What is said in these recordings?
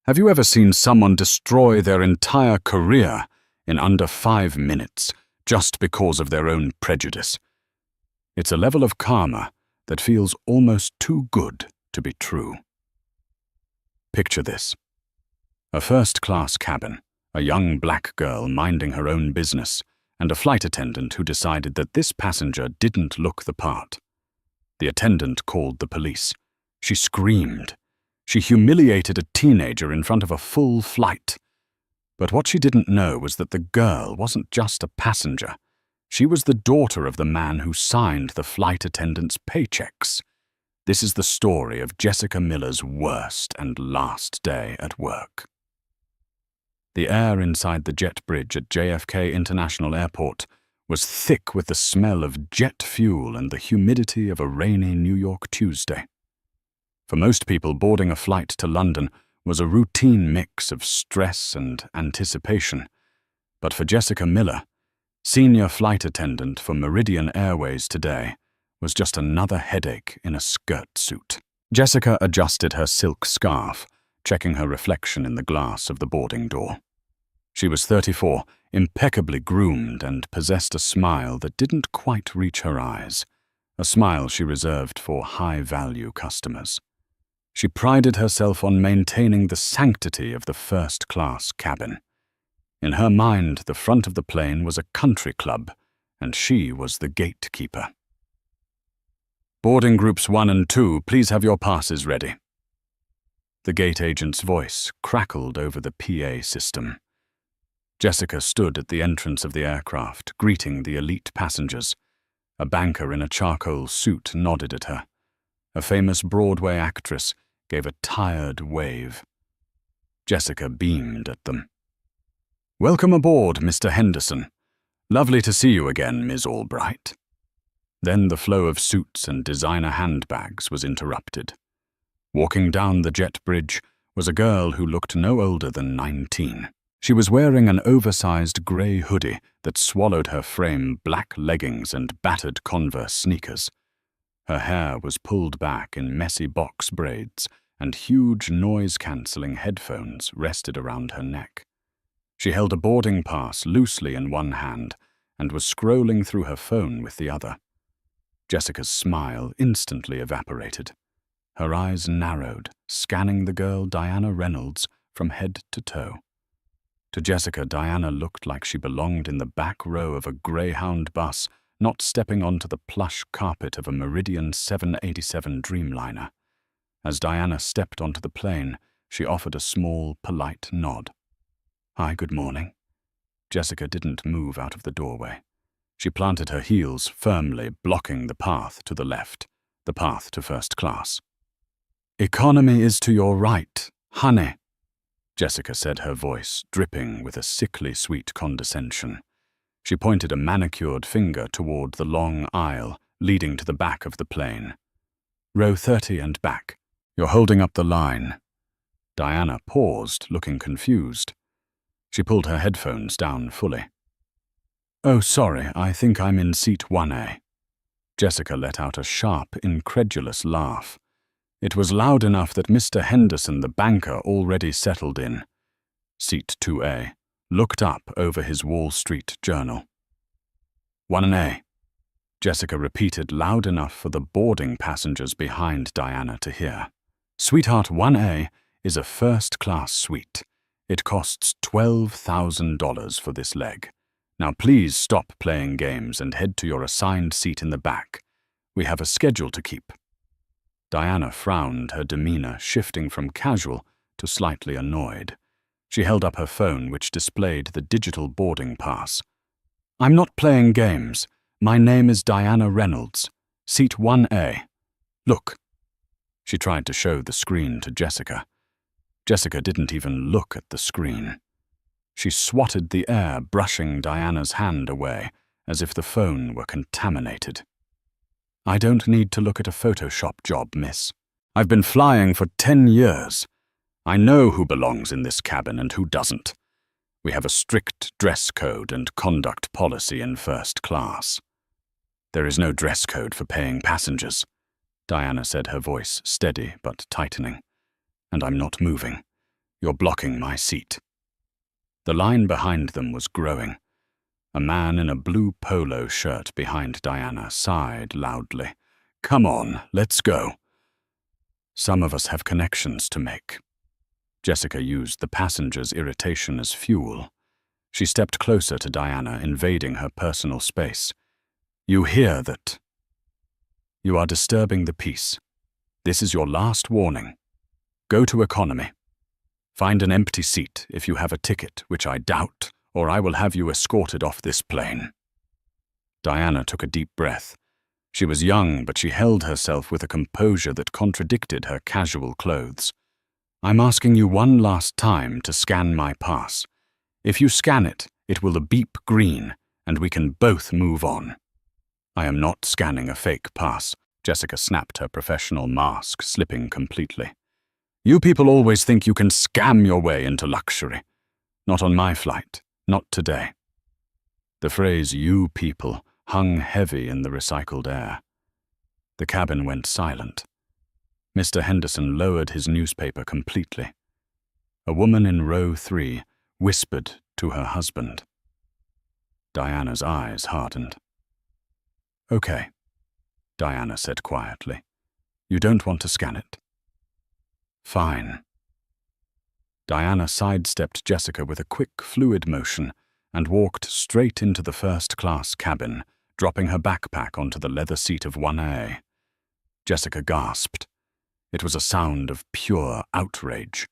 Have you ever seen someone destroy their entire career in under 5 minutes just because of their own prejudice? It's a level of karma that feels almost too good to be true. Picture this. A first-class cabin, a young black girl minding her own business, and a flight attendant who decided that this passenger didn't look the part. The attendant called the police. She screamed. She humiliated a teenager in front of a full flight. But what she didn't know was that the girl wasn't just a passenger. She was the daughter of the man who signed the flight attendant's paychecks. This is the story of Jessica Miller's worst and last day at work. The air inside the jet bridge at JFK International Airport was thick with the smell of jet fuel and the humidity of a rainy New York Tuesday. For most people, boarding a flight to London was a routine mix of stress and anticipation. But for Jessica Miller, senior flight attendant for Meridian Airways today, was just another headache in a skirt suit. Jessica adjusted her silk scarf, checking her reflection in the glass of the boarding door. She was 34, impeccably groomed, and possessed a smile that didn't quite reach her eyes, a smile she reserved for high-value customers. She prided herself on maintaining the sanctity of the first-class cabin. In her mind, the front of the plane was a country club, and she was the gatekeeper. Boarding groups 1 and 2, please have your passes ready. The gate agent's voice crackled over the PA system. Jessica stood at the entrance of the aircraft, greeting the elite passengers. A banker in a charcoal suit nodded at her. A famous Broadway actress gave a tired wave. Jessica beamed at them. "Welcome aboard, Mr. Henderson. Lovely to see you again, Ms. Albright." Then the flow of suits and designer handbags was interrupted. Walking down the jet bridge was a girl who looked no older than 19. She was wearing an oversized grey hoodie that swallowed her frame, black leggings and battered Converse sneakers. Her hair was pulled back in messy box braids, and huge noise-cancelling headphones rested around her neck. She held a boarding pass loosely in one hand and was scrolling through her phone with the other. Jessica's smile instantly evaporated. Her eyes narrowed, scanning the girl Diana Reynolds from head to toe. To Jessica, Diana looked like she belonged in the back row of a Greyhound bus, not stepping onto the plush carpet of a Meridian 787 Dreamliner. As Diana stepped onto the plane, she offered a small, polite nod. "Hi, good morning." Jessica didn't move out of the doorway. She planted her heels firmly, blocking the path to the left, the path to first class. "Economy is to your right, honey," Jessica said, her voice dripping with a sickly sweet condescension. She pointed a manicured finger toward the long aisle leading to the back of the plane. "Row 30 and back. You're holding up the line." Diana paused, looking confused. She pulled her headphones down fully. "Oh, sorry, I think I'm in seat 1A. Jessica let out a sharp, incredulous laugh. It was loud enough that Mr. Henderson, the banker, already settled in. Seat 2A, looked up over his Wall Street Journal. 1A, Jessica repeated loud enough for the boarding passengers behind Diana to hear. "Sweetheart, 1A is a first-class suite. It costs $12,000 for this leg. Now please stop playing games and head to your assigned seat in the back. We have a schedule to keep." Diana frowned, her demeanor shifting from casual to slightly annoyed. She held up her phone, which displayed the digital boarding pass. "I'm not playing games. My name is Diana Reynolds. Seat 1A. Look." She tried to show the screen to Jessica. Jessica didn't even look at the screen. She swatted the air, brushing Diana's hand away, as if the phone were contaminated. "I don't need to look at a Photoshop job, miss. I've been flying for 10 years. I know who belongs in this cabin and who doesn't. We have a strict dress code and conduct policy in first class." "There is no dress code for paying passengers," Diana said, her voice steady but tightening. "And I'm not moving. You're blocking my seat." The line behind them was growing. A man in a blue polo shirt behind Diana sighed loudly. "Come on, let's go." "Some of us have connections to make." Jessica used the passenger's irritation as fuel. She stepped closer to Diana, invading her personal space. "You hear that? You are disturbing the peace. This is your last warning. Go to economy. Find an empty seat if you have a ticket, which I doubt, or I will have you escorted off this plane." Diana took a deep breath. She was young, but she held herself with a composure that contradicted her casual clothes. "I'm asking you one last time to scan my pass. If you scan it, it will beep green, and we can both move on." "I am not scanning a fake pass." Jessica snapped her professional mask, slipping completely. "You people always think you can scam your way into luxury. Not on my flight. Not today." The phrase "you people" hung heavy in the recycled air. The cabin went silent. Mr. Henderson lowered his newspaper completely. A woman in row 3 whispered to her husband. Diana's eyes hardened. "Okay," Diana said quietly. "You don't want to scan it?" "Fine." Diana sidestepped Jessica with a quick, fluid motion and walked straight into the first-class cabin, dropping her backpack onto the leather seat of 1A. Jessica gasped. It was a sound of pure outrage.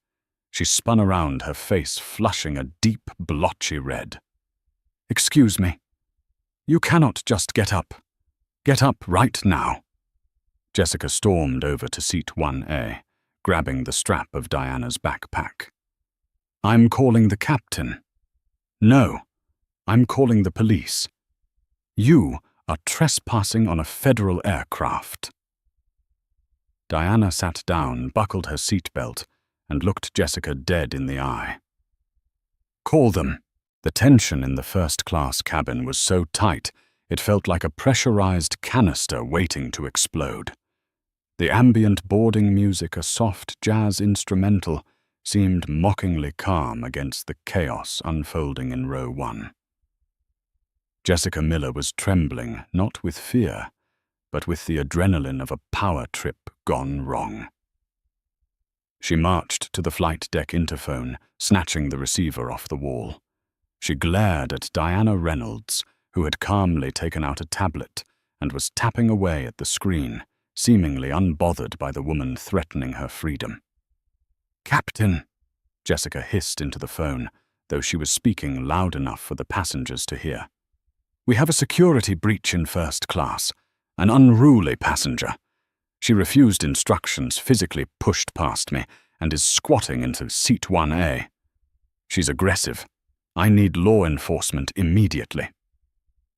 She spun around, her face flushing a deep, blotchy red. "Excuse me. You cannot just get up. Get up right now." Jessica stormed over to seat 1A, grabbing the strap of Diana's backpack. "I'm calling the captain." "No, I'm calling the police. You are trespassing on a federal aircraft." Diana sat down, buckled her seatbelt, and looked Jessica dead in the eye. "Call them." The tension in the first-class cabin was so tight, it felt like a pressurized canister waiting to explode. The ambient boarding music, a soft jazz instrumental, seemed mockingly calm against the chaos unfolding in row 1. Jessica Miller was trembling, not with fear, but with the adrenaline of a power trip gone wrong. She marched to the flight deck interphone, snatching the receiver off the wall. She glared at Diana Reynolds, who had calmly taken out a tablet and was tapping away at the screen, seemingly unbothered by the woman threatening her freedom. "Captain," Jessica hissed into the phone, though she was speaking loud enough for the passengers to hear. "We have a security breach in first class. An unruly passenger. She refused instructions, physically pushed past me, and is squatting into seat 1A. She's aggressive. I need law enforcement immediately."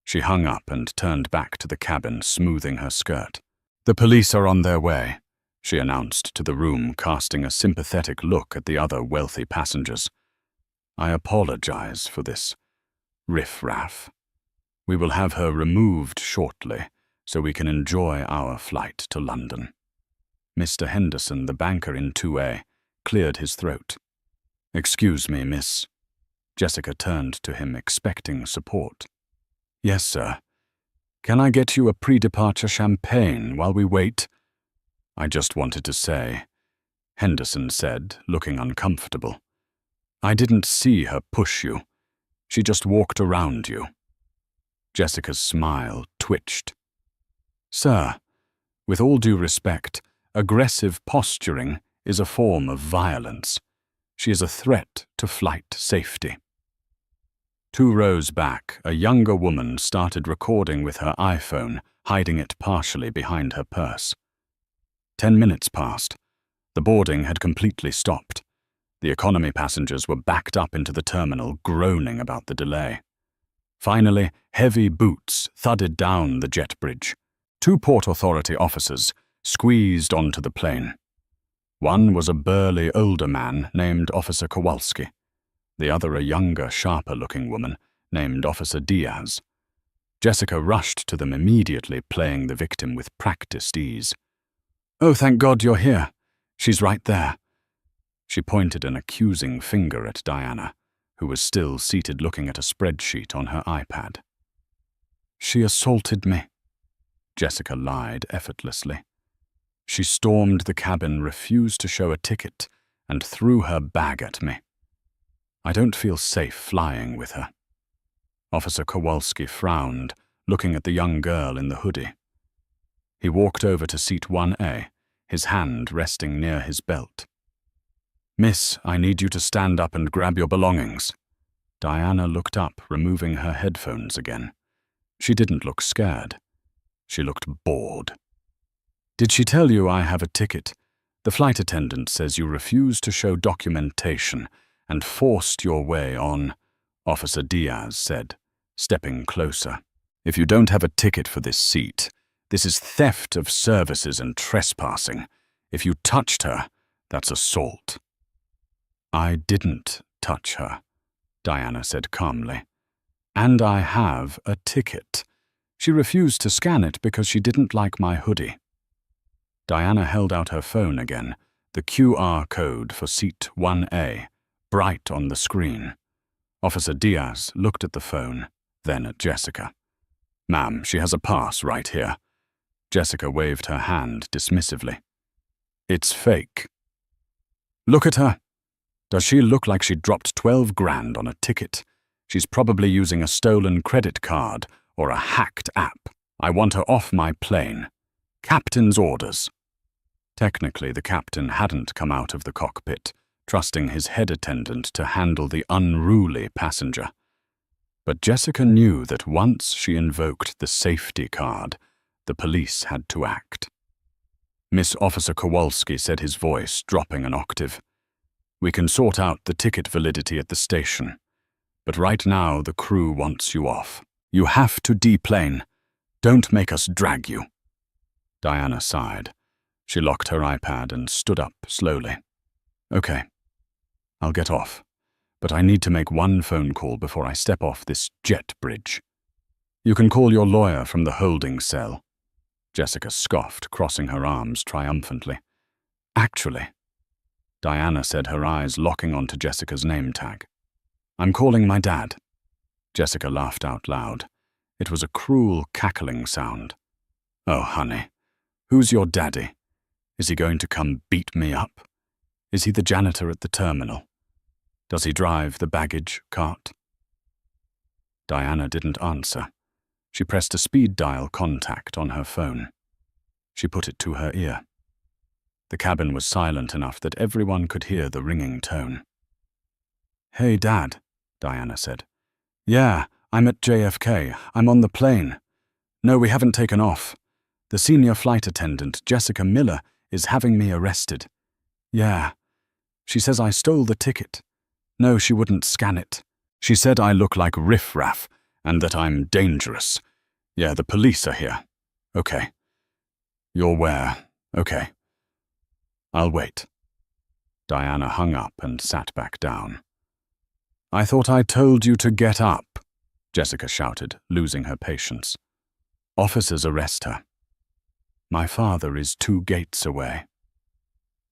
She hung up and turned back to the cabin, smoothing her skirt. "The police are on their way," she announced to the room, casting a sympathetic look at the other wealthy passengers. "I apologize for this riff-raff. We will have her removed shortly, so we can enjoy our flight to London." Mr. Henderson, the banker in 2A, cleared his throat. "Excuse me, miss." Jessica turned to him, expecting support. "Yes, sir. Can I get you a pre-departure champagne while we wait?" "I just wanted to say," Henderson said, looking uncomfortable. "I didn't see her push you. She just walked around you." Jessica's smile twitched. "Sir, with all due respect, aggressive posturing is a form of violence. She is a threat to flight safety." 2 rows back, a younger woman started recording with her iPhone, hiding it partially behind her purse. 10 minutes passed. The boarding had completely stopped. The economy passengers were backed up into the terminal, groaning about the delay. Finally, heavy boots thudded down the jet bridge. 2 Port Authority officers squeezed onto the plane. One was a burly older man named Officer Kowalski. The other a younger, sharper-looking woman named Officer Diaz. Jessica rushed to them immediately, playing the victim with practiced ease. "Oh, thank God you're here. She's right there." She pointed an accusing finger at Diana, who was still seated looking at a spreadsheet on her iPad. "She assaulted me," Jessica lied effortlessly. "She stormed the cabin, refused to show a ticket, and threw her bag at me. I don't feel safe flying with her." Officer Kowalski frowned, looking at the young girl in the hoodie. He walked over to seat 1A, his hand resting near his belt. "Miss, I need you to stand up and grab your belongings." Diana looked up, removing her headphones again. She didn't look scared. She looked bored. "Did she tell you I have a ticket? The flight attendant says you refused to show documentation and forced your way on," Officer Diaz said, stepping closer. "If you don't have a ticket for this seat, this is theft of services and trespassing. If you touched her, that's assault." "I didn't touch her," Diana said calmly. "And I have a ticket. She refused to scan it because she didn't like my hoodie." Diana held out her phone again, the QR code for seat 1A, bright on the screen. Officer Diaz looked at the phone, then at Jessica. "Ma'am, she has a pass right here." Jessica waved her hand dismissively. "It's fake." "Look at her. Does she look like she dropped 12 grand on a ticket? She's probably using a stolen credit card or a hacked app. I want her off my plane. Captain's orders." Technically, the captain hadn't come out of the cockpit, trusting his head attendant to handle the unruly passenger. But Jessica knew that once she invoked the safety card, the police had to act. "Miss Officer Kowalski," said his voice, dropping an octave. "We can sort out the ticket validity at the station. But right now, the crew wants you off. You have to deplane. Don't make us drag you." Diana sighed. She locked her iPad and stood up slowly. "Okay, I'll get off, but I need to make one phone call before I step off this jet bridge." "You can call your lawyer from the holding cell," Jessica scoffed, crossing her arms triumphantly. "Actually," Diana said, her eyes locking onto Jessica's name tag, "I'm calling my dad." Jessica laughed out loud. It was a cruel, cackling sound. "Oh, honey, who's your daddy? Is he going to come beat me up? Is he the janitor at the terminal? Does he drive the baggage cart?" Diana didn't answer. She pressed a speed dial contact on her phone. She put it to her ear. The cabin was silent enough that everyone could hear the ringing tone. "Hey, Dad," Diana said. "Yeah, I'm at JFK. I'm on the plane. No, we haven't taken off. The senior flight attendant, Jessica Miller, is having me arrested. Yeah. She says I stole the ticket. No, she wouldn't scan it. She said I look like riffraff and that I'm dangerous. Yeah, the police are here. Okay. You're where? Okay. I'll wait." Diana hung up and sat back down. "I thought I told you to get up," Jessica shouted, losing her patience. "Officers arrest her." "My father is 2 gates away,"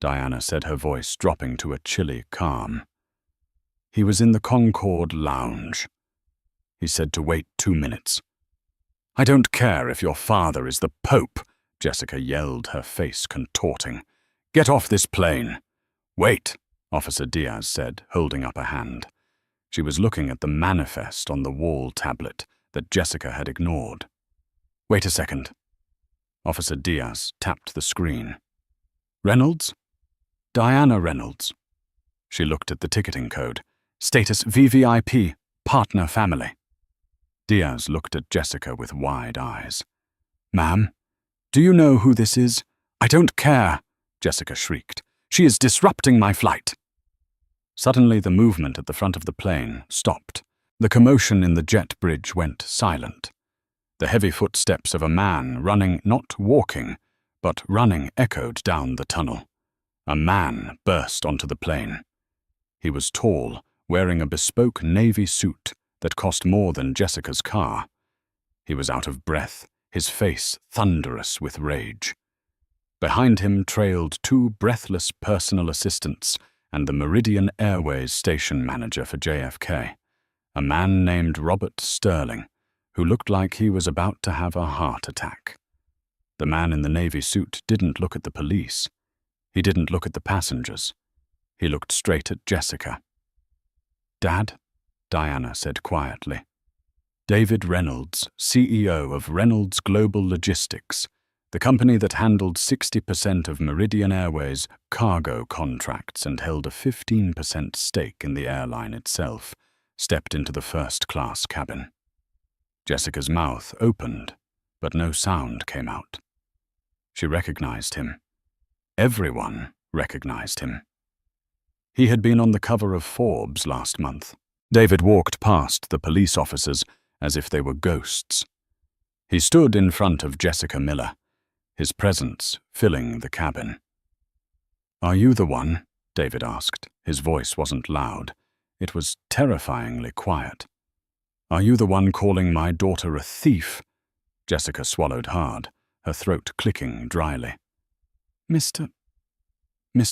Diana said, her voice dropping to a chilly calm. "He was in the Concorde lounge. He said to wait 2 minutes. "I don't care if your father is the Pope," Jessica yelled, her face contorting. "Get off this plane." "Wait," Officer Diaz said, holding up a hand. She was looking at the manifest on the wall tablet that Jessica had ignored. "Wait a second." Officer Diaz tapped the screen. "Reynolds?" "Diana Reynolds." She looked at the ticketing code. "Status VVIP, partner family." Diaz looked at Jessica with wide eyes. "Ma'am, do you know who this is?" "I don't care," Jessica shrieked. "She is disrupting my flight." Suddenly, the movement at the front of the plane stopped. The commotion in the jet bridge went silent. The heavy footsteps of a man running, not walking, but running, echoed down the tunnel. A man burst onto the plane. He was tall, wearing a bespoke navy suit that cost more than Jessica's car. He was out of breath, his face thunderous with rage. Behind him trailed 2 breathless personal assistants and the Meridian Airways station manager for JFK, a man named Robert Sterling, who looked like he was about to have a heart attack. The man in the navy suit didn't look at the police. He didn't look at the passengers. He looked straight at Jessica. "Dad," Diana said quietly. David Reynolds, CEO of Reynolds Global Logistics, the company that handled 60% of Meridian Airways' cargo contracts and held a 15% stake in the airline itself, stepped into the first-class cabin. Jessica's mouth opened, but no sound came out. She recognized him. Everyone recognized him. He had been on the cover of Forbes last month. David walked past the police officers as if they were ghosts. He stood in front of Jessica Miller, his presence filling the cabin. "Are you the one?" David asked. His voice wasn't loud. It was terrifyingly quiet. "Are you the one calling my daughter a thief?" Jessica swallowed hard, her throat clicking dryly. Mr.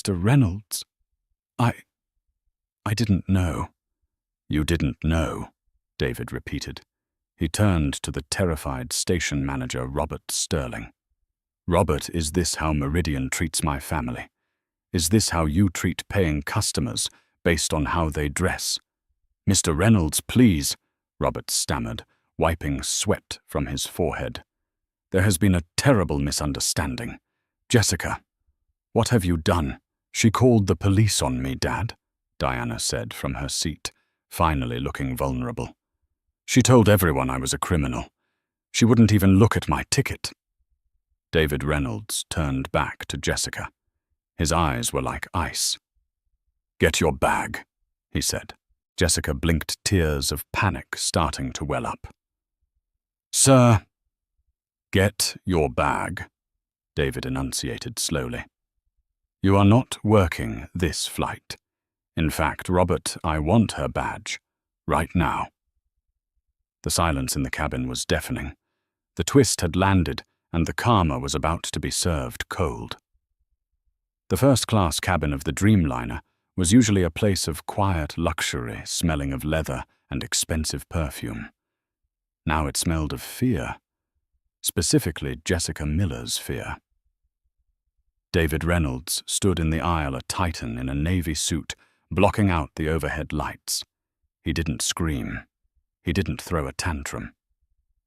Reynolds, I didn't know." "You didn't know," David repeated. He turned to the terrified station manager, Robert Sterling. "Robert, is this how Meridian treats my family? Is this how you treat paying customers based on how they dress?" "Mr. Reynolds, please," Robert stammered, wiping sweat from his forehead. "There has been a terrible misunderstanding. Jessica, what have you done?" "She called the police on me, Dad," Diana said from her seat, finally looking vulnerable. "She told everyone I was a criminal. She wouldn't even look at my ticket." David Reynolds turned back to Jessica. His eyes were like ice. "Get your bag," he said. Jessica blinked, tears of panic starting to well up. "Sir." "Get your bag," David enunciated slowly. "You are not working this flight. In fact, Robert, I want her badge. Right now." The silence in the cabin was deafening. The twist had landed, and the karma was about to be served cold. The first-class cabin of the Dreamliner was usually a place of quiet luxury, smelling of leather and expensive perfume. Now it smelled of fear, specifically Jessica Miller's fear. David Reynolds stood in the aisle, a titan in a navy suit, blocking out the overhead lights. He didn't scream. He didn't throw a tantrum.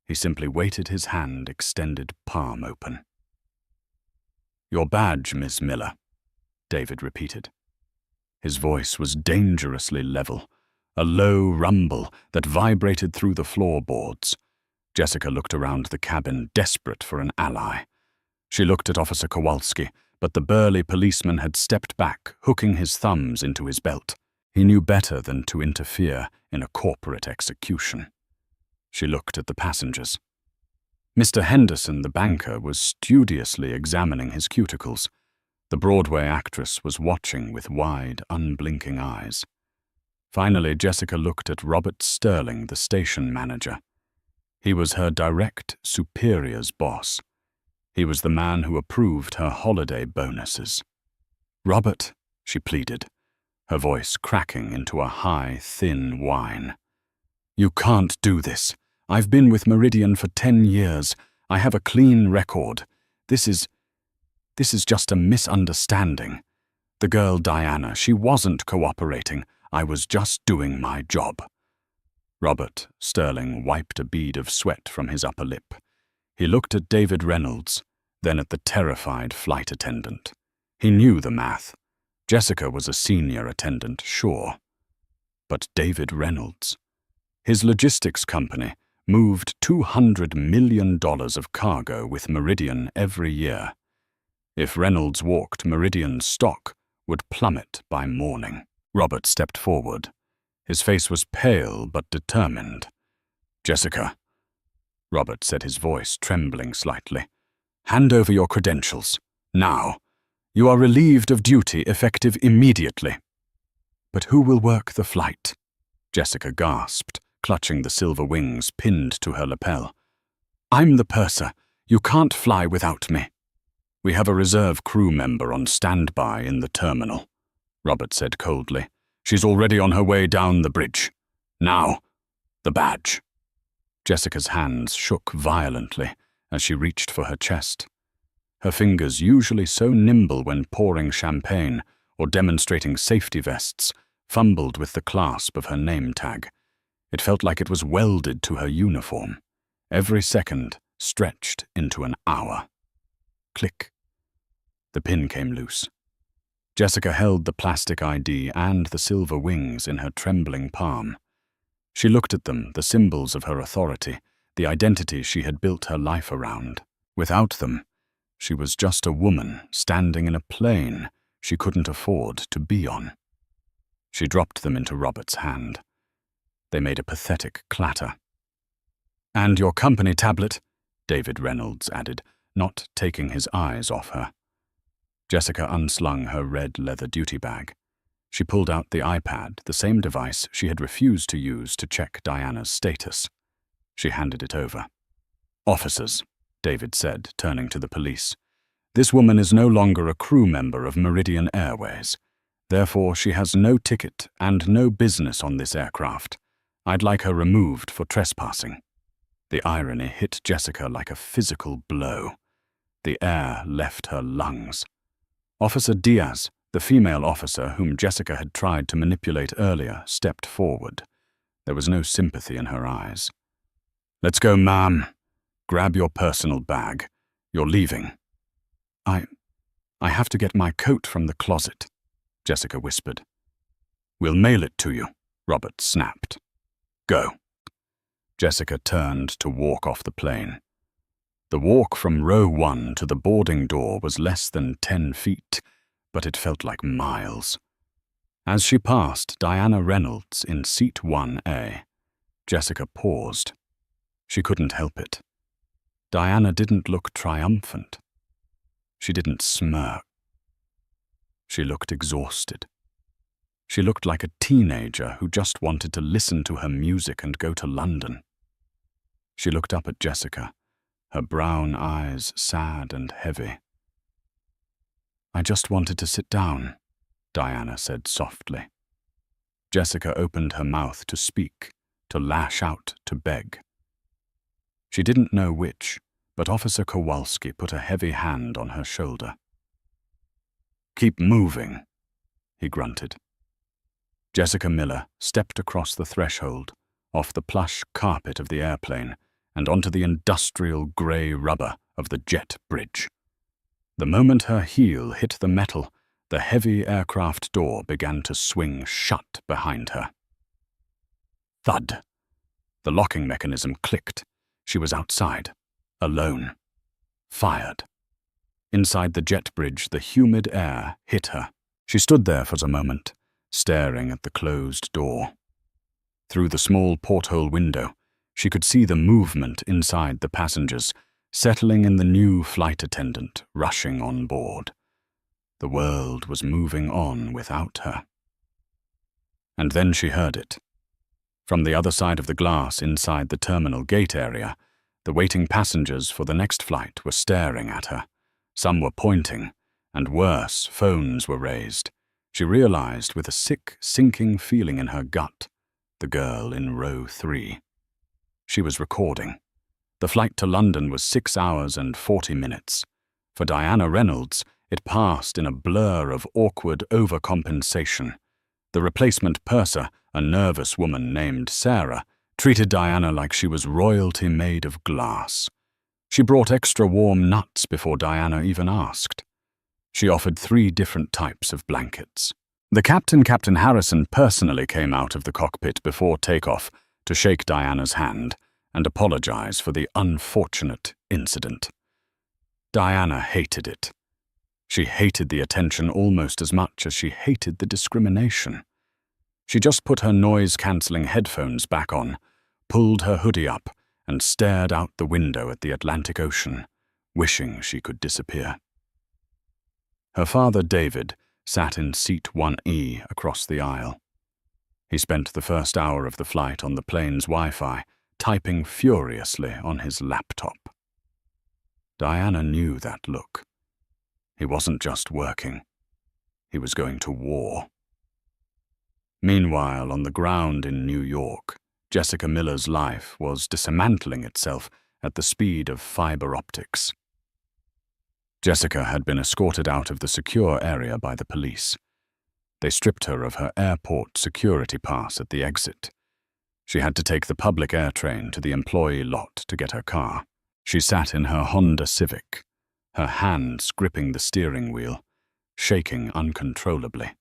He simply waited, his hand extended, palm open. "Your badge, Miss Miller," David repeated. His voice was dangerously level, a low rumble that vibrated through the floorboards. Jessica looked around the cabin, desperate for an ally. She looked at Officer Kowalski, but the burly policeman had stepped back, hooking his thumbs into his belt. He knew better than to interfere in a corporate execution. She looked at the passengers. Mr. Henderson, the banker, was studiously examining his cuticles. The Broadway actress was watching with wide, unblinking eyes. Finally, Jessica looked at Robert Sterling, the station manager. He was her direct superior's boss. He was the man who approved her holiday bonuses. "Robert," she pleaded, her voice cracking into a high, thin whine. "You can't do this. I've been with Meridian for 10 years. I have a clean record. This is just a misunderstanding. The girl Diana, she wasn't cooperating. I was just doing my job." Robert Sterling wiped a bead of sweat from his upper lip. He looked at David Reynolds, then at the terrified flight attendant. He knew the math. Jessica was a senior attendant, sure. But David Reynolds, his logistics company, moved $200 million of cargo with Meridian every year. If Reynolds walked, Meridian's stock would plummet by morning. Robert stepped forward. His face was pale but determined. "Jessica," Robert said, his voice trembling slightly, "hand over your credentials. Now. You are relieved of duty, effective immediately." "But who will work the flight?" Jessica gasped, clutching the silver wings pinned to her lapel. "I'm the purser. You can't fly without me." "We have a reserve crew member on standby in the terminal." Robert said coldly. "She's already on her way down the bridge. Now, the badge." Jessica's hands shook violently as she reached for her chest. Her fingers, usually so nimble when pouring champagne or demonstrating safety vests, fumbled with the clasp of her name tag. It felt like it was welded to her uniform. Every second stretched into an hour. Click. The pin came loose. Jessica held the plastic ID and the silver wings in her trembling palm. She looked at them, the symbols of her authority, the identity she had built her life around. Without them, she was just a woman standing in a plane she couldn't afford to be on. She dropped them into Robert's hand. They made a pathetic clatter. "And your company tablet," David Reynolds added, not taking his eyes off her. Jessica unslung her red leather duty bag. She pulled out the iPad, the same device she had refused to use to check Diana's status. She handed it over. "Officers," David said, turning to the police. "This woman is no longer a crew member of Meridian Airways. Therefore, she has no ticket and no business on this aircraft. I'd like her removed for trespassing." The irony hit Jessica like a physical blow. The air left her lungs. Officer Diaz, the female officer whom Jessica had tried to manipulate earlier, stepped forward. There was no sympathy in her eyes. "Let's go, ma'am. Grab your personal bag. You're leaving." I have to get my coat from the closet," Jessica whispered. "We'll mail it to you," Robert snapped. "Go." Jessica turned to walk off the plane. The walk from row 1 to the boarding door was less than 10 feet, but it felt like miles. As she passed Diana Reynolds in seat 1A, Jessica paused. She couldn't help it. Diana didn't look triumphant. She didn't smirk. She looked exhausted. She looked like a teenager who just wanted to listen to her music and go to London. She looked up at Jessica, her brown eyes sad and heavy. "I just wanted to sit down," Diana said softly. Jessica opened her mouth to speak, to lash out, to beg. She didn't know which, but Officer Kowalski put a heavy hand on her shoulder. "Keep moving," he grunted. Jessica Miller stepped across the threshold, off the plush carpet of the airplane, and onto the industrial grey rubber of the jet bridge. The moment her heel hit the metal, the heavy aircraft door began to swing shut behind her. Thud. The locking mechanism clicked. She was outside, alone, fired. Inside the jet bridge, the humid air hit her. She stood there for a moment, staring at the closed door. Through the small porthole window, she could see the movement inside the passengers, settling in the new flight attendant rushing on board. The world was moving on without her. And then she heard it. From the other side of the glass inside the terminal gate area, the waiting passengers for the next flight were staring at her. Some were pointing, and worse, phones were raised. She realized with a sick, sinking feeling in her gut, the girl in row 3. She was recording. The flight to London was 6 hours and 40 minutes. For Diana Reynolds, it passed in a blur of awkward overcompensation. The replacement purser, a nervous woman named Sarah, treated Diana like she was royalty made of glass. She brought extra warm nuts before Diana even asked. She offered 3 different types of blankets. The Captain Harrison personally came out of the cockpit before takeoff to shake Diana's hand and apologize for the unfortunate incident. Diana hated it. She hated the attention almost as much as she hated the discrimination. She just put her noise-cancelling headphones back on, pulled her hoodie up, and stared out the window at the Atlantic Ocean, wishing she could disappear. Her father, David, sat in seat 1E across the aisle. He spent the first hour of the flight on the plane's Wi-Fi, typing furiously on his laptop. Diana knew that look. He wasn't just working. He was going to war. Meanwhile, on the ground in New York, Jessica Miller's life was dismantling itself at the speed of fiber optics. Jessica had been escorted out of the secure area by the police. They stripped her of her airport security pass at the exit. She had to take the public air train to the employee lot to get her car. She sat in her Honda Civic, her hands gripping the steering wheel, shaking uncontrollably.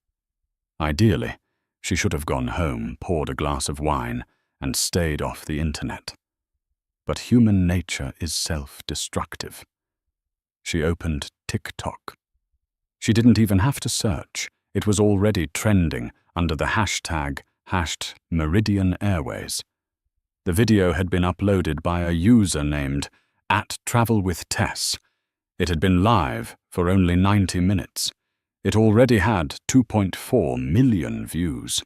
Ideally, she should have gone home, poured a glass of wine, and stayed off the internet. But human nature is self-destructive. She opened TikTok. She didn't even have to search. It was already trending under the hashtag #Meridian Airways. The video had been uploaded by a user named @TravelWithTess. It had been live for only 90 minutes. It already had 2.4 million views.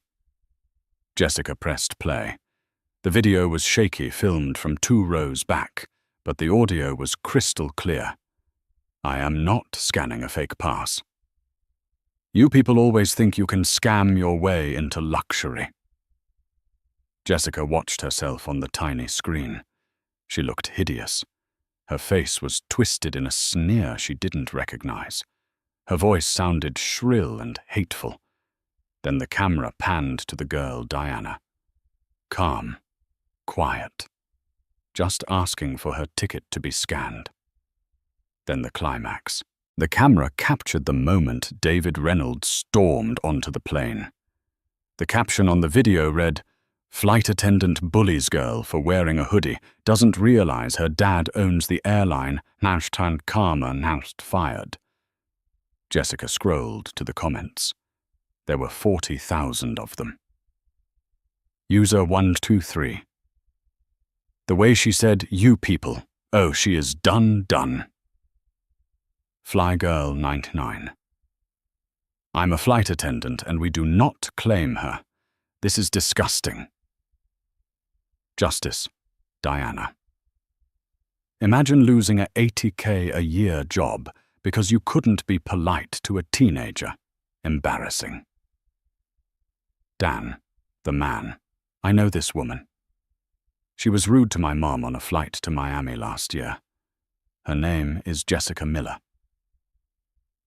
Jessica pressed play. The video was shaky, filmed from 2 rows back, but the audio was crystal clear. I am not scanning a fake pass. You people always think you can scam your way into luxury. Jessica watched herself on the tiny screen. She looked hideous. Her face was twisted in a sneer she didn't recognize. Her voice sounded shrill and hateful. Then the camera panned to the girl, Diana. Calm, quiet, just asking for her ticket to be scanned. Then the climax. The camera captured the moment David Reynolds stormed onto the plane. The caption on the video read, "Flight attendant bullies girl for wearing a hoodie, doesn't realize her dad owns the airline, #karma fired." Jessica scrolled to the comments. There were 40,000 of them. User 123. The way she said, "You people, oh, she is done. Flygirl 99. I'm a flight attendant and we do not claim her. This is disgusting. Justice, Diana. Imagine losing a $80K a year job because you couldn't be polite to a teenager. Embarrassing. Dan, the man. I know this woman. She was rude to my mom on a flight to Miami last year. Her name is Jessica Miller.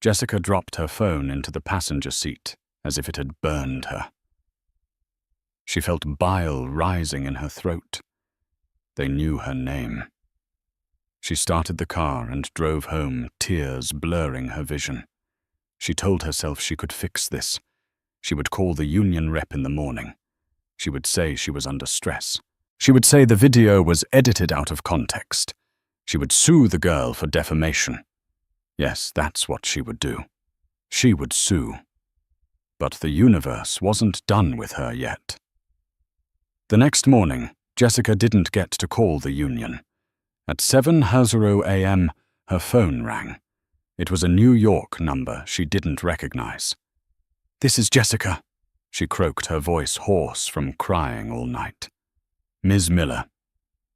Jessica dropped her phone into the passenger seat as if it had burned her. She felt bile rising in her throat. They knew her name. She started the car and drove home, tears blurring her vision. She told herself she could fix this. She would call the union rep in the morning. She would say she was under stress. She would say the video was edited out of context. She would sue the girl for defamation. Yes, that's what she would do. She would sue. But the universe wasn't done with her yet. The next morning, Jessica didn't get to call the union. At 7:00 a.m., her phone rang. It was a New York number she didn't recognize. "This is Jessica," she croaked, her voice hoarse from crying all night. "Ms. Miller,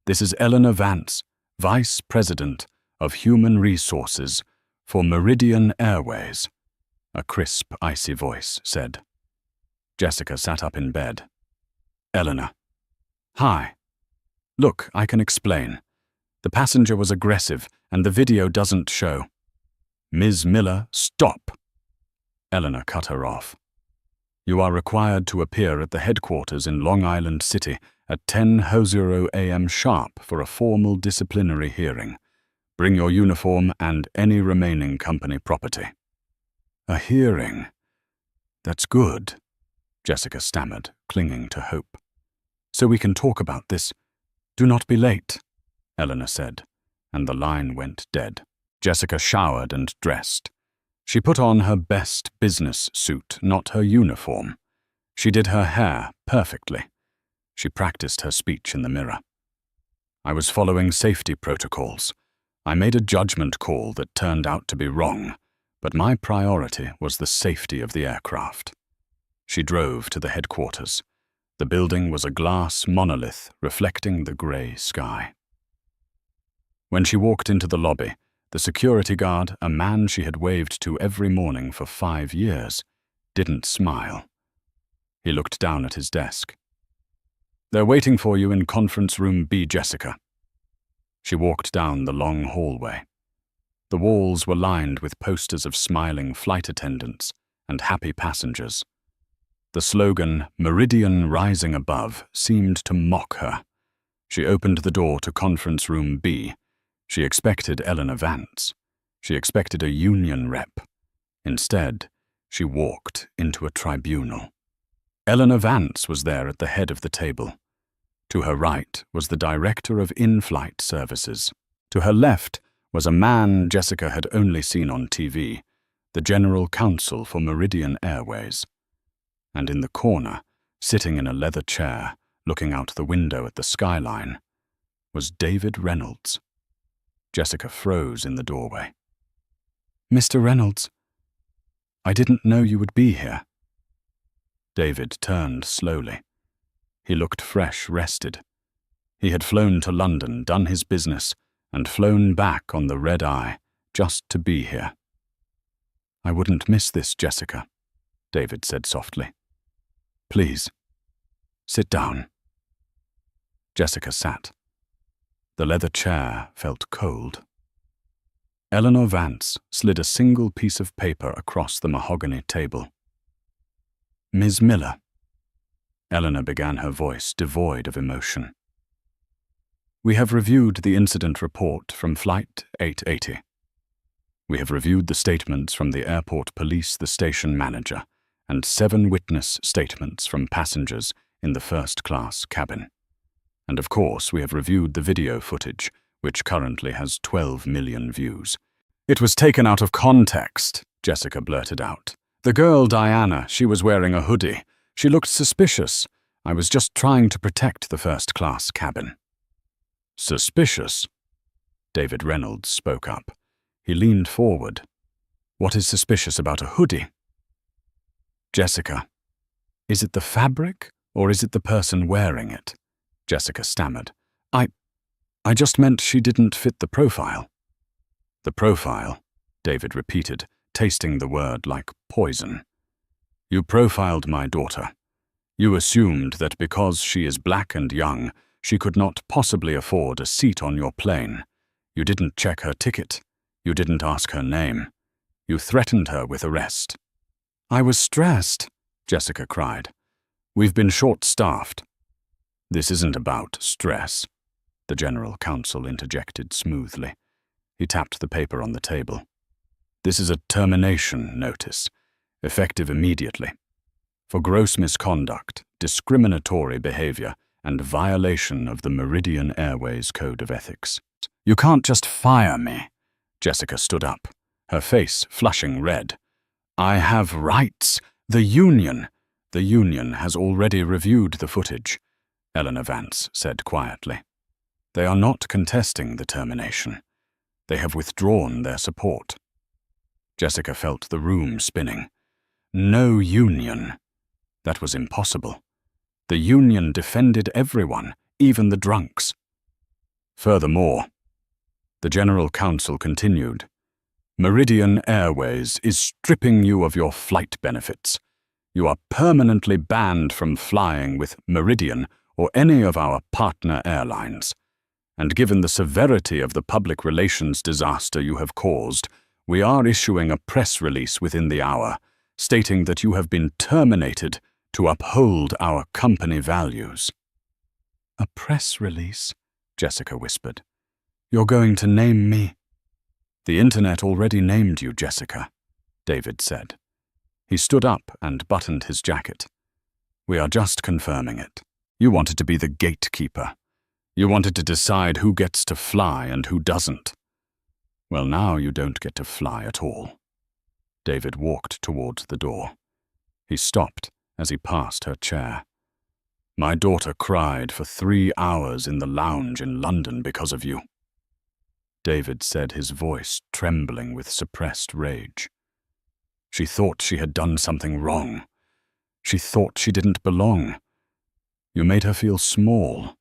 this is Eleanor Vance, Vice President of Human Resources for Meridian Airways," a crisp, icy voice said. Jessica sat up in bed. "Eleanor. Hi. Look, I can explain. The passenger was aggressive and the video doesn't show." "Ms. Miller, stop!" Eleanor cut her off. "You are required to appear at the headquarters in Long Island City at 10:00 a.m. sharp for a formal disciplinary hearing. Bring your uniform and any remaining company property." "A hearing? That's good," Jessica stammered, clinging to hope. "So we can talk about this. Do not be late," Eleanor said, and the line went dead. Jessica showered and dressed. She put on her best business suit, not her uniform. She did her hair perfectly. She practiced her speech in the mirror. "I was following safety protocols. I made a judgment call that turned out to be wrong, but my priority was the safety of the aircraft." She drove to the headquarters. The building was a glass monolith reflecting the gray sky. When she walked into the lobby, the security guard, a man she had waved to every morning for 5 years, didn't smile. He looked down at his desk. "They're waiting for you in conference room B, Jessica." She walked down the long hallway. The walls were lined with posters of smiling flight attendants and happy passengers. The slogan, "Meridian Rising Above," seemed to mock her. She opened the door to conference room B. She expected Eleanor Vance. She expected a union rep. Instead, she walked into a tribunal. Eleanor Vance was there at the head of the table. To her right was the director of in-flight services. To her left was a man Jessica had only seen on TV, the general counsel for Meridian Airways. And in the corner, sitting in a leather chair, looking out the window at the skyline, was David Reynolds. Jessica froze in the doorway. "Mr. Reynolds, I didn't know you would be here." David turned slowly. He looked fresh, rested. He had flown to London, done his business, and flown back on the red-eye just to be here. "I wouldn't miss this, Jessica," David said softly. "Please, sit down." Jessica sat. The leather chair felt cold. Eleanor Vance slid a single piece of paper across the mahogany table. "Ms. Miller." Eleanor began, her voice devoid of emotion. "We have reviewed the incident report from Flight 880. We have reviewed the statements from the airport police, the station manager, and 7 witness statements from passengers in the first-class cabin. And of course, we have reviewed the video footage, which currently has 12 million views." "It was taken out of context," Jessica blurted out. "The girl, Diana, she was wearing a hoodie. She looked suspicious. I was just trying to protect the first-class cabin." "Suspicious?" David Reynolds spoke up. He leaned forward. "What is suspicious about a hoodie?" "Jessica, is it the fabric or is it the person wearing it?" Jessica stammered. I just meant she didn't fit the profile." "The profile," David repeated, tasting the word like poison. "You profiled my daughter. You assumed that because she is black and young, she could not possibly afford a seat on your plane. You didn't check her ticket. You didn't ask her name. You threatened her with arrest." "I was stressed," Jessica cried. "We've been short-staffed." "This isn't about stress," the general counsel interjected smoothly. He tapped the paper on the table. "This is a termination notice, effective immediately, for gross misconduct, discriminatory behavior, and violation of the Meridian Airways Code of Ethics." "You can't just fire me." Jessica stood up, her face flushing red. "I have rights. The union has already reviewed the footage," Eleanor Vance said quietly. "They are not contesting the termination. They have withdrawn their support." Jessica felt the room spinning. No union. That was impossible. The union defended everyone, even the drunks. Furthermore, the general counsel continued, "Meridian Airways is stripping you of your flight benefits. You are permanently banned from flying with Meridian or any of our partner airlines. And given the severity of the public relations disaster you have caused, we are issuing a press release within the hour, stating that you have been terminated to uphold our company values." "A press release?" Jessica whispered. "You're going to name me?" "The internet already named you, Jessica," David said. He stood up and buttoned his jacket. "We are just confirming it. You wanted to be the gatekeeper. You wanted to decide who gets to fly and who doesn't. Well, now you don't get to fly at all." David walked towards the door. He stopped as he passed her chair. "My daughter cried for 3 hours in the lounge in London because of you." David said, his voice trembling with suppressed rage. "She thought she had done something wrong. She thought she didn't belong. You made her feel small.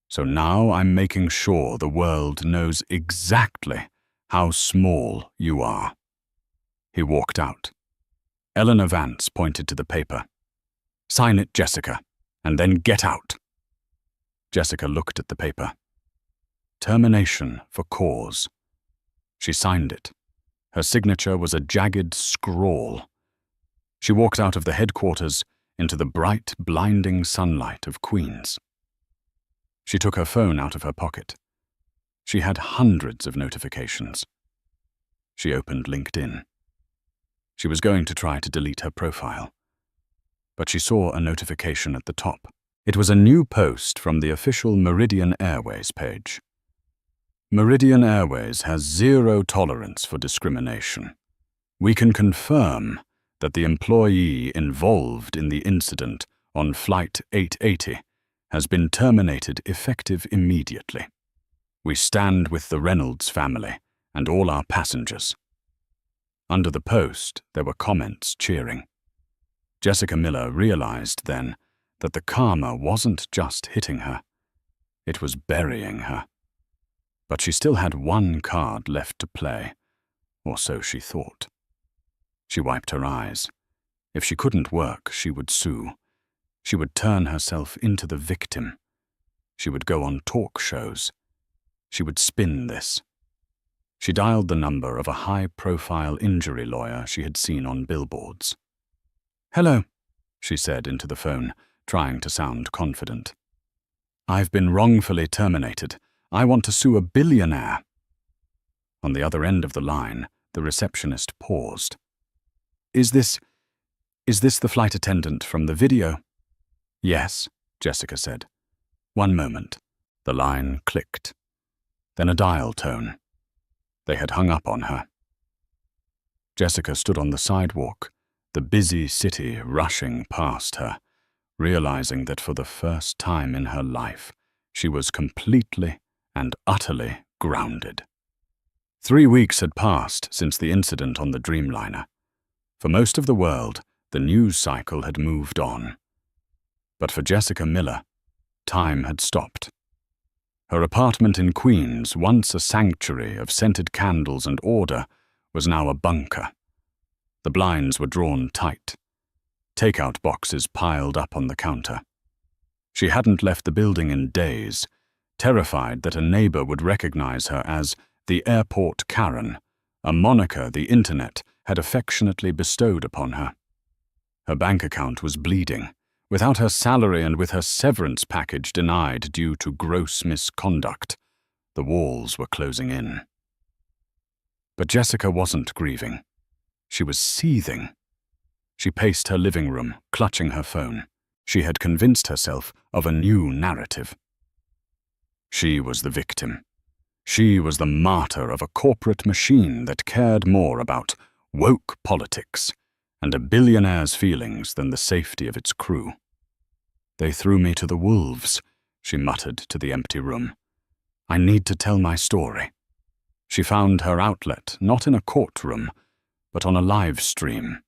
So now I'm making sure the world knows exactly how small you are." He walked out. Eleanor Vance pointed to the paper. Sign it, Jessica, and then get out. Jessica looked at the paper. Termination for cause. She signed it. Her signature was a jagged scrawl. She walked out of the headquarters into the bright, blinding sunlight of Queens. She took her phone out of her pocket. She had hundreds of notifications. She opened LinkedIn. She was going to try to delete her profile, but she saw a notification at the top. It was a new post from the official Meridian Airways page. Meridian Airways has zero tolerance for discrimination. We can confirm that the employee involved in the incident on Flight 880 has been terminated effective immediately. We stand with the Reynolds family and all our passengers. Under the post, there were comments cheering. Jessica Miller realized then that the karma wasn't just hitting her, it was burying her. But she still had one card left to play, or so she thought. She wiped her eyes. If she couldn't work, she would sue. She would turn herself into the victim. She would go on talk shows. She would spin this. She dialed the number of a high-profile injury lawyer she had seen on billboards. "Hello," she said into the phone, trying to sound confident. "I've been wrongfully terminated. I want to sue a billionaire." On the other end of the line, the receptionist paused. Is this the flight attendant from the video?" "Yes," Jessica said. "One moment." The line clicked. Then a dial tone. They had hung up on her. Jessica stood on the sidewalk, the busy city rushing past her, realizing that for the first time in her life, she was completely and utterly grounded. 3 weeks had passed since the incident on the Dreamliner. For most of the world, the news cycle had moved on. But for Jessica Miller, time had stopped. Her apartment in Queens, once a sanctuary of scented candles and order, was now a bunker. The blinds were drawn tight. Takeout boxes piled up on the counter. She hadn't left the building in days, terrified that a neighbor would recognize her as the Airport Karen, a moniker the internet had affectionately bestowed upon her. Her bank account was bleeding, without her salary and with her severance package denied due to gross misconduct. The walls were closing in. But Jessica wasn't grieving. She was seething. She paced her living room, clutching her phone. She had convinced herself of a new narrative. She was the victim. She was the martyr of a corporate machine that cared more about woke politics and a billionaire's feelings than the safety of its crew. "They threw me to the wolves," she muttered to the empty room. "I need to tell my story." She found her outlet not in a courtroom, but on a live stream.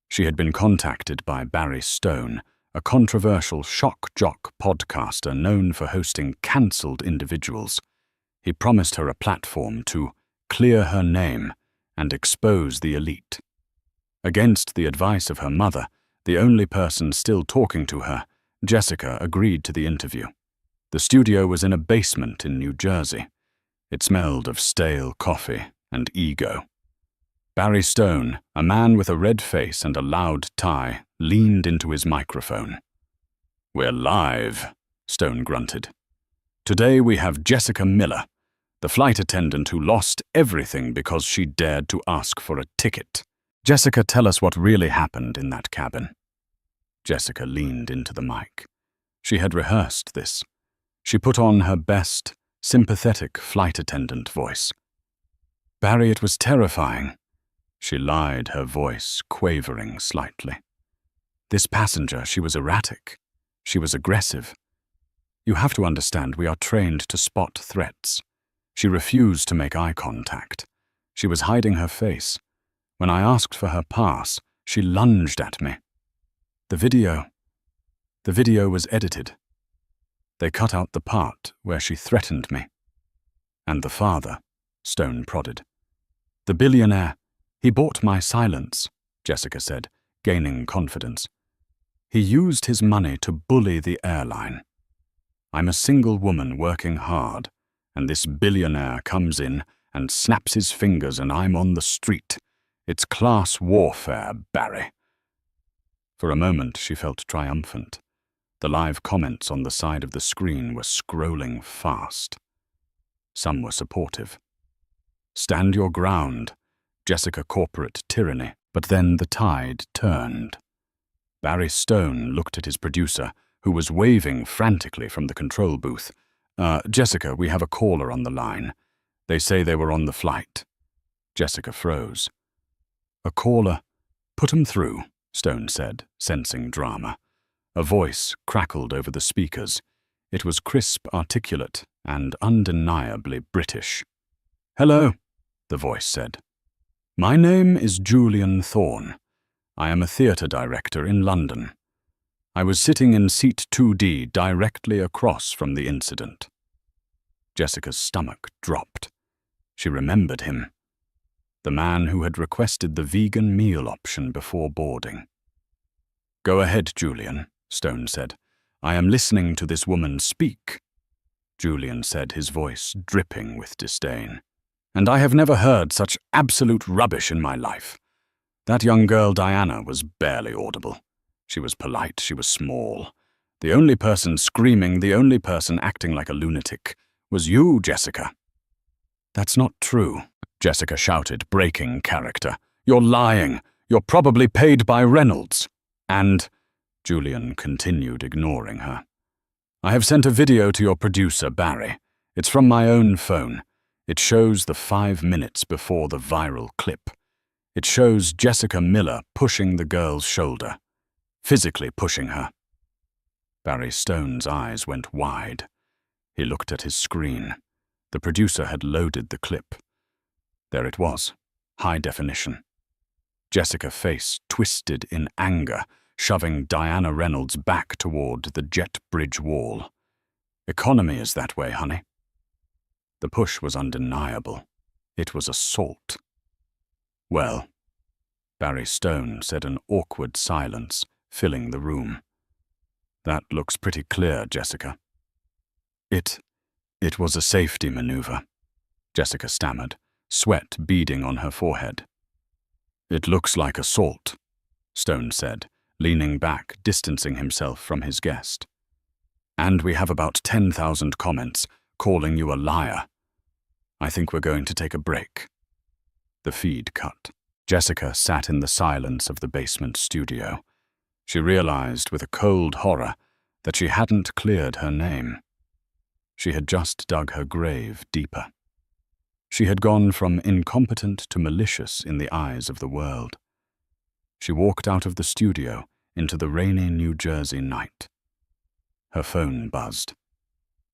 She had been contacted by Barry Stone, a controversial shock jock podcaster known for hosting cancelled individuals. He promised her a platform to clear her name and expose the elite. Against the advice of her mother, the only person still talking to her, Jessica agreed to the interview. The studio was in a basement in New Jersey. It smelled of stale coffee and ego. Barry Stone, a man with a red face and a loud tie, leaned into his microphone. "We're live," Stone grunted. "Today we have Jessica Miller, the flight attendant who lost everything because she dared to ask for a ticket. Jessica, tell us what really happened in that cabin." Jessica leaned into the mic. She had rehearsed this. She put on her best, sympathetic flight attendant voice. "Barry, it was terrifying." She lied, her voice quavering slightly. "This passenger, she was erratic. She was aggressive. You have to understand, we are trained to spot threats. She refused to make eye contact. She was hiding her face. When I asked for her pass, she lunged at me. The video was edited. They cut out the part where she threatened me. And the father," Stone prodded. "The billionaire, he bought my silence," Jessica said, gaining confidence. He used his money to bully the airline. I'm a single woman working hard, and this billionaire comes in and snaps his fingers and I'm on the street. It's class warfare, Barry. For a moment she felt triumphant. The live comments on the side of the screen were scrolling fast. Some were supportive. Stand your ground, Jessica corporate tyranny. But then the tide turned. Barry Stone looked at his producer, who was waving frantically from the control booth. Jessica, we have a caller on the line. They say they were on the flight." Jessica froze. "A caller? Put 'em through," Stone said, sensing drama. A voice crackled over the speakers. It was crisp, articulate, and undeniably British. "Hello," the voice said. "My name is Julian Thorne. I am a theatre director in London. I was sitting in seat 2D directly across from the incident." Jessica's stomach dropped. She remembered him. The man who had requested the vegan meal option before boarding. "Go ahead, Julian," Stone said. "I am listening to this woman speak." Julian said, his voice dripping with disdain. "And I have never heard such absolute rubbish in my life. That young girl Diana was barely audible. She was polite, she was small. The only person screaming, the only person acting like a lunatic, was you, Jessica." "That's not true," Jessica shouted, breaking character. "You're lying. You're probably paid by Reynolds." "And," Julian continued, ignoring her, "I have sent a video to your producer, Barry. It's from my own phone. It shows the 5 minutes before the viral clip. It shows Jessica Miller pushing the girl's shoulder, physically pushing her." Barry Stone's eyes went wide. He looked at his screen. The producer had loaded the clip. There it was, high definition. Jessica's face twisted in anger, shoving Diana Reynolds back toward the jet bridge wall. "Economy is that way, honey." The push was undeniable. It was assault. "Well," Barry Stone said, an awkward silence filling the room. "That looks pretty clear, Jessica." It was a safety maneuver," Jessica stammered, sweat beading on her forehead. "It looks like assault," Stone said, leaning back, distancing himself from his guest. "And we have about 10,000 comments calling you a liar. I think we're going to take a break." The feed cut. Jessica sat in the silence of the basement studio. She realized with a cold horror that she hadn't cleared her name. She had just dug her grave deeper. She had gone from incompetent to malicious in the eyes of the world. She walked out of the studio into the rainy New Jersey night. Her phone buzzed.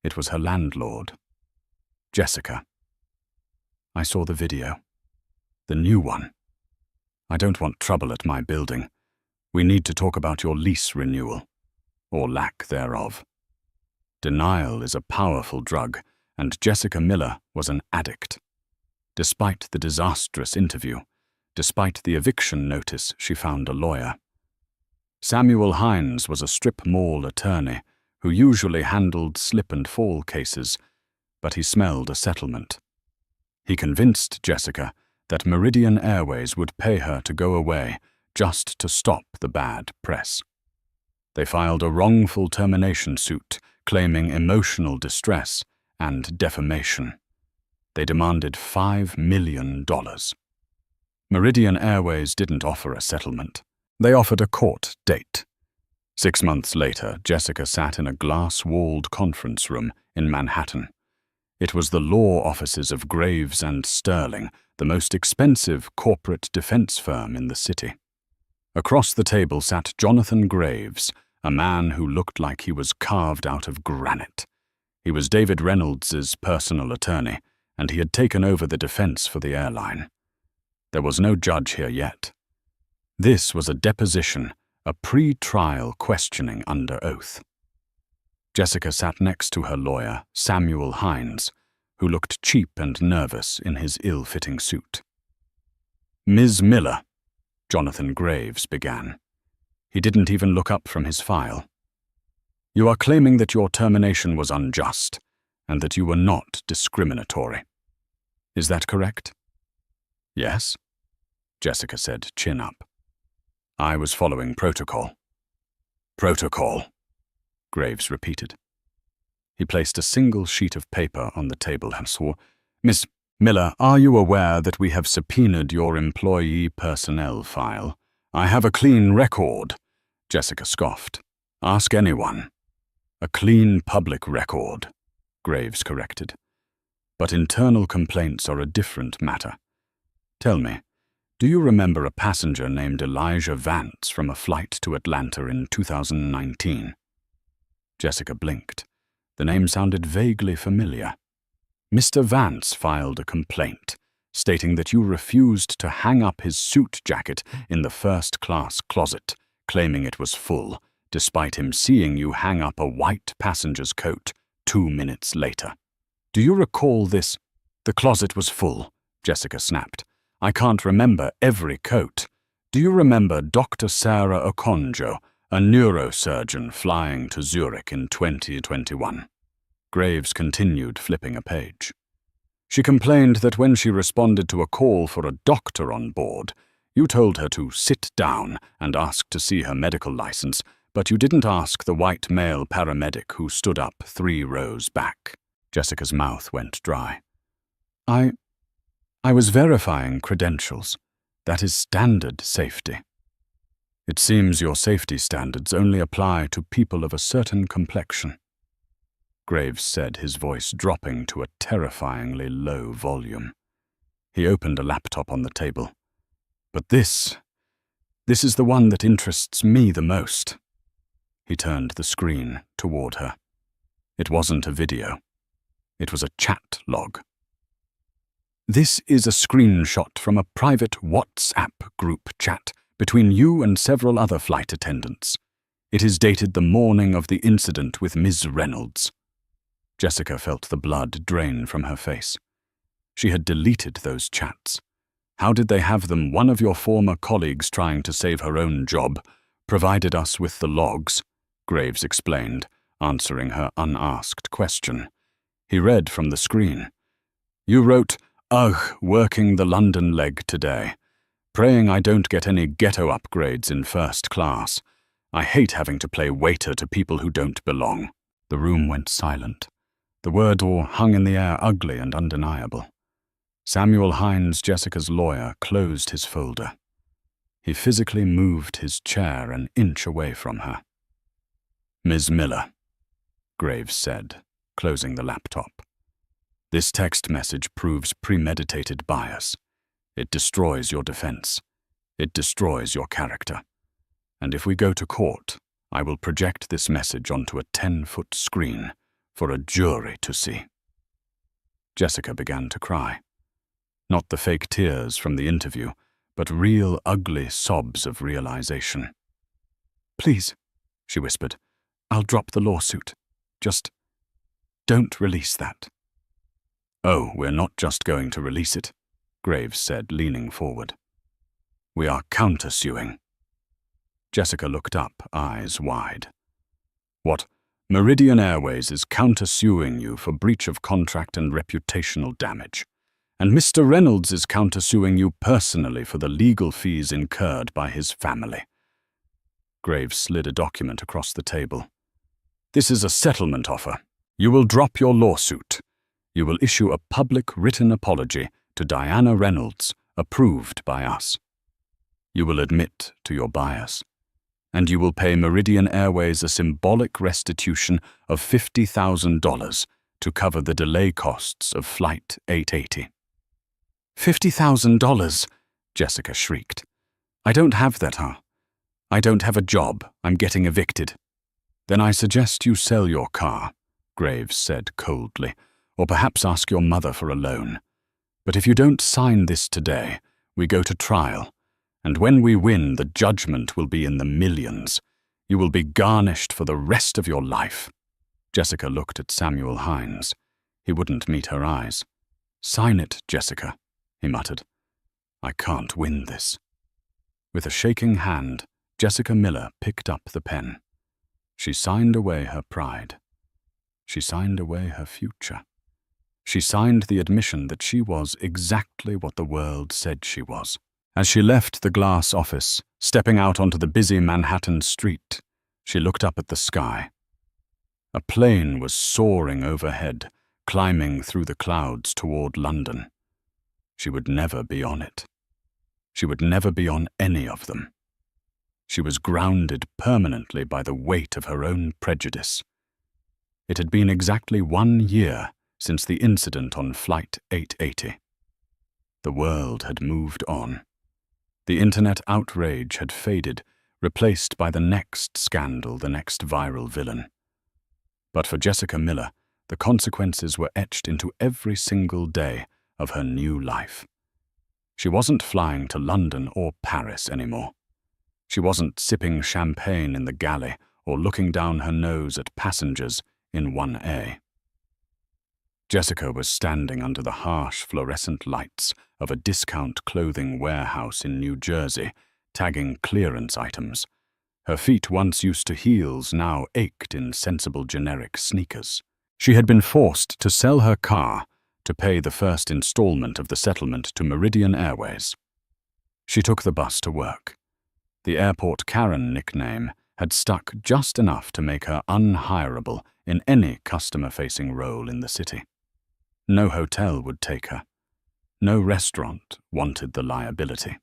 It was her landlord. "Jessica." "I saw the video. The new one. I don't want trouble at my building. We need to talk about your lease renewal, or lack thereof." Denial is a powerful drug, and Jessica Miller was an addict. Despite the disastrous interview, despite the eviction notice, she found a lawyer. Samuel Hines was a strip mall attorney who usually handled slip-and-fall cases, but he smelled a settlement. He convinced Jessica that Meridian Airways would pay her to go away just to stop the bad press. They filed a wrongful termination suit claiming emotional distress and defamation. They demanded $5 million. Meridian Airways didn't offer a settlement. They offered a court date. 6 months later, Jessica sat in a glass-walled conference room in Manhattan. It was the law offices of Graves and Sterling, the most expensive corporate defense firm in the city. Across the table sat Jonathan Graves, a man who looked like he was carved out of granite. He was David Reynolds's personal attorney, and he had taken over the defense for the airline. There was no judge here yet. This was a deposition, a pre-trial questioning under oath. Jessica sat next to her lawyer, Samuel Hines, who looked cheap and nervous in his ill-fitting suit. "Ms. Miller," Jonathan Graves began. He didn't even look up from his file. You are claiming that your termination was unjust and that you were not discriminatory. Is that correct? Yes, Jessica said, chin up. I was following protocol. Protocol, Graves repeated. He placed a single sheet of paper on the table and swore, Miss Miller, are you aware that we have subpoenaed your employee personnel file? I have a clean record, Jessica scoffed. Ask anyone. A clean public record, Graves corrected. But internal complaints are a different matter. Tell me, do you remember a passenger named Elijah Vance from a flight to Atlanta in 2019? Jessica blinked. The name sounded vaguely familiar. Mr. Vance filed a complaint, stating that you refused to hang up his suit jacket in the first-class closet, claiming it was full, despite him seeing you hang up a white passenger's coat 2 minutes later. Do you recall this? The closet was full, Jessica snapped. I can't remember every coat. Do you remember Dr. Sarah Okonjo, a neurosurgeon flying to Zurich in 2021? Graves continued flipping a page. She complained that when she responded to a call for a doctor on board, you told her to sit down and ask to see her medical license, but you didn't ask the white male paramedic who stood up 3 rows back. Jessica's mouth went dry. I was verifying credentials. That is standard safety. It seems your safety standards only apply to people of a certain complexion, Graves said, his voice dropping to a terrifyingly low volume. He opened a laptop on the table. But this is the one that interests me the most. He turned the screen toward her. It wasn't a video. It was a chat log. This is a screenshot from a private WhatsApp group chat between you and several other flight attendants. It is dated the morning of the incident with Ms. Reynolds. Jessica felt the blood drain from her face. She had deleted those chats. How did they have them? One of your former colleagues trying to save her own job provided us with the logs, Graves explained, answering her unasked question. He read from the screen. You wrote, Ugh, working the London leg today. Praying I don't get any ghetto upgrades in first class. I hate having to play waiter to people who don't belong. The room went silent. The word or hung in the air, ugly and undeniable. Samuel Hines, Jessica's lawyer, closed his folder. He physically moved his chair an inch away from her. Ms. Miller, Graves said, closing the laptop. This text message proves premeditated bias. It destroys your defense. It destroys your character. And if we go to court, I will project this message onto a 10-foot screen for a jury to see. Jessica began to cry. Not the fake tears from the interview, but real ugly sobs of realization. Please, she whispered, I'll drop the lawsuit. Just don't release that. Oh, we're not just going to release it, Graves said, leaning forward. We are countersuing. Jessica looked up, eyes wide. What? Meridian Airways is countersuing you for breach of contract and reputational damage. And Mr. Reynolds is countersuing you personally for the legal fees incurred by his family. Graves slid a document across the table. This is a settlement offer. You will drop your lawsuit. You will issue a public written apology to Diana Reynolds, approved by us. You will admit to your bias. And you will pay Meridian Airways a symbolic restitution of $50,000 to cover the delay costs of Flight 880. $50,000, Jessica shrieked. I don't have that, huh? I don't have a job. I'm getting evicted. Then I suggest you sell your car, Graves said coldly, or perhaps ask your mother for a loan. But if you don't sign this today, we go to trial, and when we win, the judgment will be in the millions. You will be garnished for the rest of your life. Jessica looked at Samuel Hines. He wouldn't meet her eyes. Sign it, Jessica, he muttered. I can't win this. With a shaking hand, Jessica Miller picked up the pen. She signed away her pride. She signed away her future. She signed the admission that she was exactly what the world said she was. As she left the glass office, stepping out onto the busy Manhattan street, she looked up at the sky. A plane was soaring overhead, climbing through the clouds toward London. She would never be on it. She would never be on any of them. She was grounded permanently by the weight of her own prejudice. It had been exactly 1 year since the incident on Flight 880. The world had moved on. The internet outrage had faded, replaced by the next scandal, the next viral villain. But for Jessica Miller, the consequences were etched into every single day of her new life. She wasn't flying to London or Paris anymore. She wasn't sipping champagne in the galley or looking down her nose at passengers in 1A. Jessica was standing under the harsh fluorescent lights of a discount clothing warehouse in New Jersey, tagging clearance items. Her feet, once used to heels, now ached in sensible generic sneakers. She had been forced to sell her car to pay the first installment of the settlement to Meridian Airways. She took the bus to work. The Airport Karen nickname had stuck just enough to make her unhireable in any customer-facing role in the city. No hotel would take her. No restaurant wanted the liability.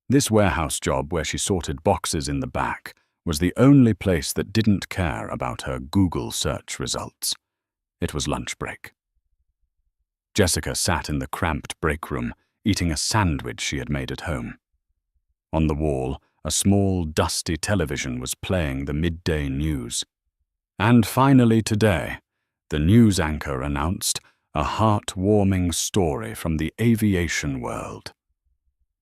This warehouse job, where she sorted boxes in the back, was the only place that didn't care about her Google search results. It was lunch break. Jessica sat in the cramped break room, eating a sandwich she had made at home. On the wall, a small, dusty television was playing the midday news. And finally today, the news anchor announced a heart-warming story from the aviation world.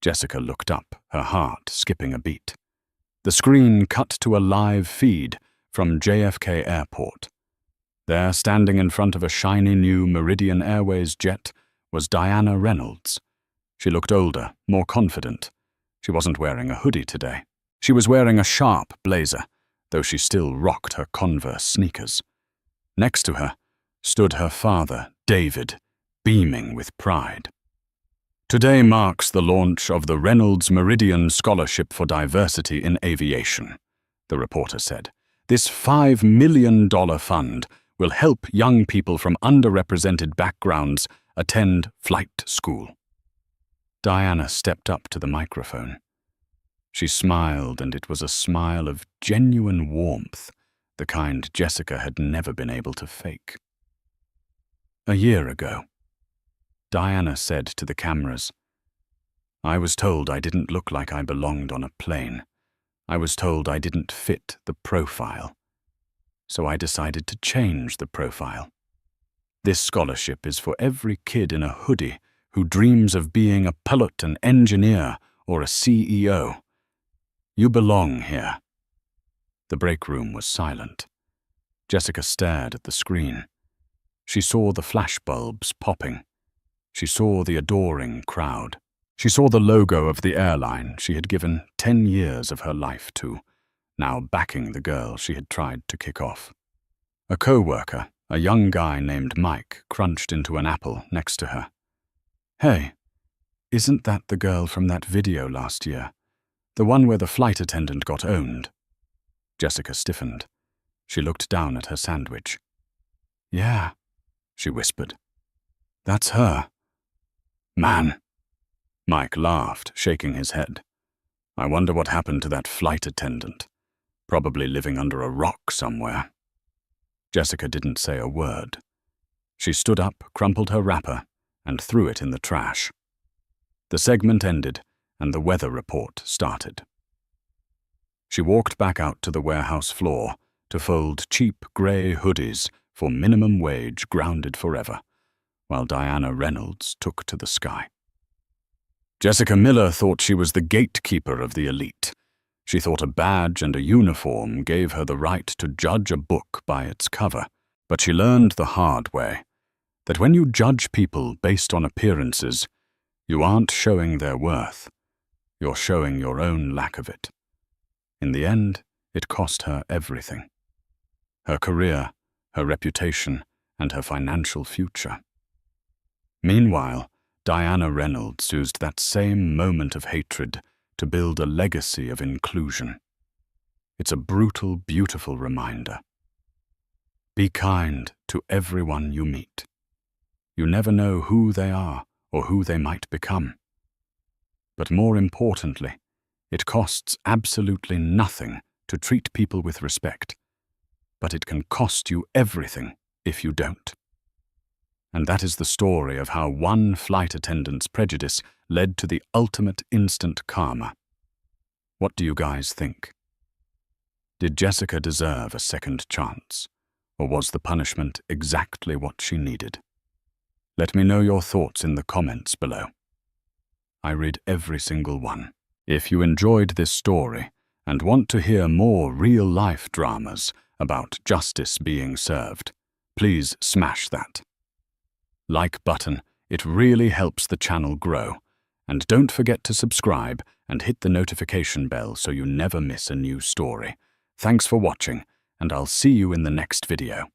Jessica looked up, her heart skipping a beat. The screen cut to a live feed from JFK Airport. There, standing in front of a shiny new Meridian Airways jet, was Diana Reynolds. She looked older, more confident. She wasn't wearing a hoodie today. She was wearing a sharp blazer, though she still rocked her Converse sneakers. Next to her stood her father, David, beaming with pride. Today marks the launch of the Reynolds Meridian Scholarship for Diversity in Aviation, the reporter said. This $5 million fund will help young people from underrepresented backgrounds attend flight school. Diana stepped up to the microphone. She smiled, and it was a smile of genuine warmth, the kind Jessica had never been able to fake. A year ago, Diana said to the cameras, "I was told I didn't look like I belonged on a plane. I was told I didn't fit the profile. So I decided to change the profile. This scholarship is for every kid in a hoodie who dreams of being a pilot, an engineer, or a CEO. You belong here." The break room was silent. Jessica stared at the screen. She saw the flashbulbs popping. She saw the adoring crowd. She saw the logo of the airline she had given 10 years of her life to, now backing the girl she had tried to kick off. A co-worker, a young guy named Mike, crunched into an apple next to her. "Hey, isn't that the girl from that video last year? The one where the flight attendant got owned?" Jessica stiffened. She looked down at her sandwich. "Yeah," she whispered. "That's her." "Man," Mike laughed, shaking his head. "I wonder what happened to that flight attendant. Probably living under a rock somewhere." Jessica didn't say a word. She stood up, crumpled her wrapper, and threw it in the trash. The segment ended, and the weather report started. She walked back out to the warehouse floor to fold cheap grey hoodies for minimum wage grounded forever, while Diana Reynolds took to the sky. Jessica Miller thought she was the gatekeeper of the elite. She thought a badge and a uniform gave her the right to judge a book by its cover, but she learned the hard way that when you judge people based on appearances, you aren't showing their worth. You're showing your own lack of it. In the end, it cost her everything. Her career, her reputation, and her financial future. Meanwhile, Diana Reynolds used that same moment of hatred to build a legacy of inclusion. It's a brutal, beautiful reminder. Be kind to everyone you meet. You never know who they are or who they might become. But more importantly, it costs absolutely nothing to treat people with respect, but it can cost you everything if you don't. And that is the story of how one flight attendant's prejudice led to the ultimate instant karma. What do you guys think? Did Jessica deserve a second chance, or was the punishment exactly what she needed? Let me know your thoughts in the comments below. I read every single one. If you enjoyed this story and want to hear more real-life dramas about justice being served, please smash that like button. It really helps the channel grow. And don't forget to subscribe and hit the notification bell so you never miss a new story. Thanks for watching, and I'll see you in the next video.